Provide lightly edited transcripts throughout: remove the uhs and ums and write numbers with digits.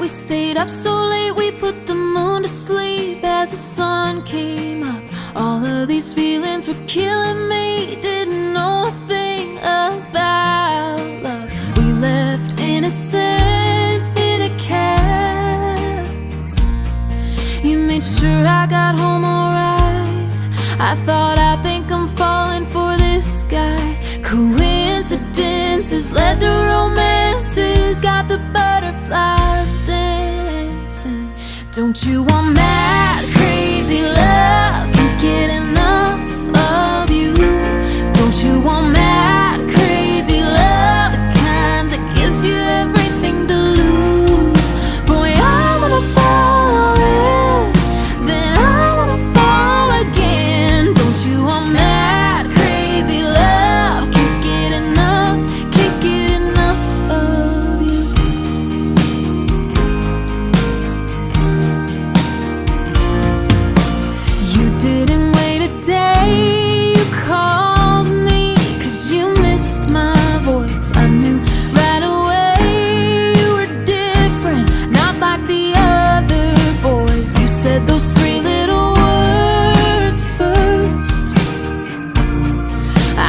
we stayed up so late, we put the moon to sleep as the sun came up. All of these feelings were killing me, didn't know a thing about love. We left innocent in a cab. You made sure I got home alright. I thought, I think I'm falling for this guy. Coincidences led to romances, got the butterflies dancing. Don't you want mad, crazy love? Can't get enough of you. Don't you want mad, crazy love? The kind that gives you everything to lose. Boy, I wanna fall in, then I wanna fall again. Don't you want mad, crazy love? Can't get enough of you. You didn't wait a day, you called me, 'cause you missed my voice. I knew right away you were different, not like the other boys. You said those three little words first.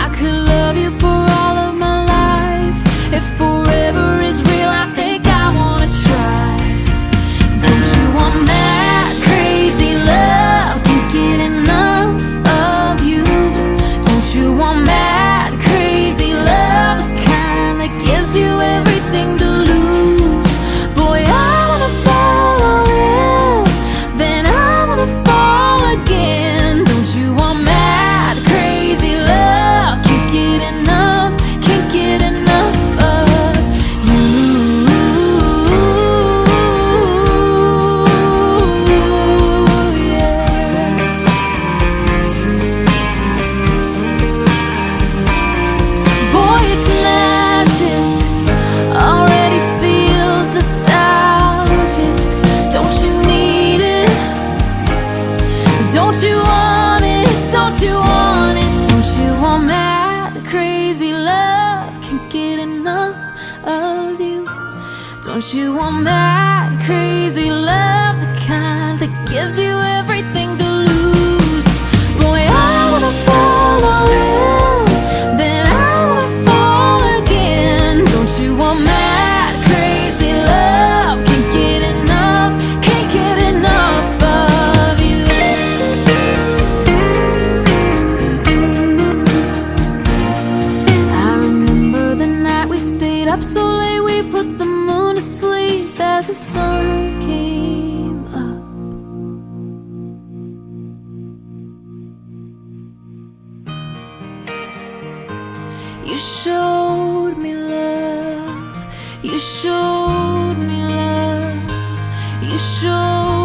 I could love you for all of my life. If forever is real, I think I wanna try. Don't you want mad, crazy love? Can't get enough of you. Don't you want mad, crazy love? The kind that gives you everything to lose. Boy, I wanna fall in, then I wanna fall again. Don't you want mad, crazy love? Can't get enough of you. Yeah. Boy, it's magic, already feels nostalgic. Don't you need it? Don't you want it? Don't you want it? Don't you want mad, crazy love? Can't get enough of you. Don't you want mad, crazy love? The kind that gives you everything to lose. Boy, I wanna follow in, then I wanna fall again. Don't you want mad, crazy love? Can't get enough of you. I remember the night we stayed up so late, we put the moon to sleep as the sun came up. You showed me love, you showed me love, you showed